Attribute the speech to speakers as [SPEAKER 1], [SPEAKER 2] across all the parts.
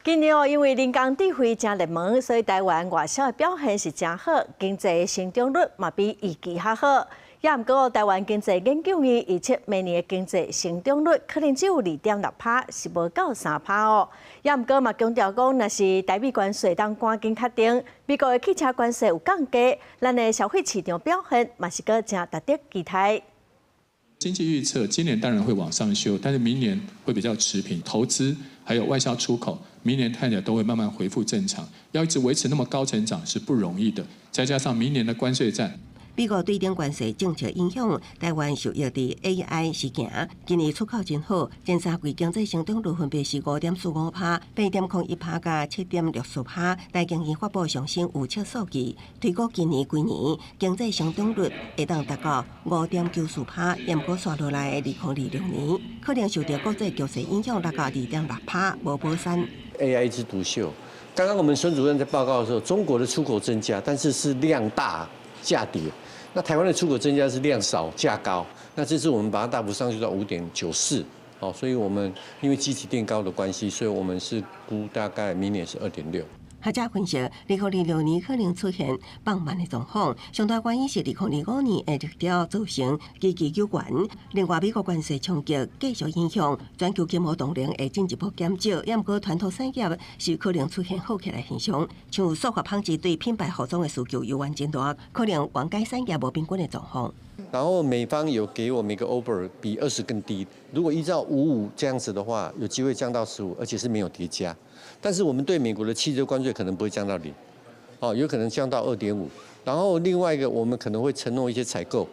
[SPEAKER 1] 今年因为人工智慧真热门，所以台湾外销的表现是真好，经济成长率嘛比预期还好。也毋过，台湾经济研究院预测明年的经济成长率可能只有2.6%，是无到3%哦。也毋过嘛强调讲，若是台美关税当赶紧确定，美国的汽车关税有降低，咱的消费市场表现嘛是个真值得期待。
[SPEAKER 2] 经济预测今年当然会往上修，但是明年会比较持平。投资还有外销出口，明年看起来都会慢慢恢复正常。要一直维持那么高成长是不容易的，再加上明年的关税战。
[SPEAKER 3] 美国对顶关税政策影响，台湾受益伫 AI 事件，今年出口真好，前3季经济成长率分别是5.45%、8.01%加7.64%。台经院发布上升预测数据，推估今年经济成长率会当达到5.94%，也毋过刷落来的2026年，可能受到国际局势影响，达到2.6%，无保山。
[SPEAKER 4] AI 一枝独秀。刚刚我们孙主任在报告的时候，中国的出口增加，但是是量大价跌。那台湾的出口增加是量少价高，那这次我们把它大幅上去到5.94，好，所以我们因为基期垫高的关系，所以我们是估大概明年是2.6。
[SPEAKER 3] 学者分析，2026年可能出现放慢的状况，上大原因是2025年的热潮造成基期有关。另外，美国关税冲击继续影响全球经贸动能会进一步减少，也毋过传统产业是可能出现好起来现象，像塑化纺织对品牌服装的需求有关真大，可能原该产业无平均的状况。
[SPEAKER 4] 然后美方有给我们一个 offer 比20更低，如果依照55这样子的话，有机会降到15，而且是没有叠加。但是我们对美国的汽车关税可能不会降到0，有可能降到2.5。然后另外一个，我们可能会承诺一些采购。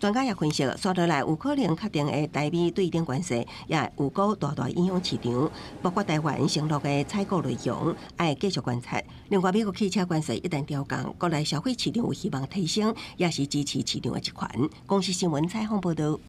[SPEAKER 3] 专家也分析，刷落来有可能确定的台美对顶关税，也有够大影响市场，包括台湾承诺的采购内容，要继续观察。另外，美国汽车关税一旦调降，国内消费市场有希望提升，也是支持市场的一环。公司新闻采访报道。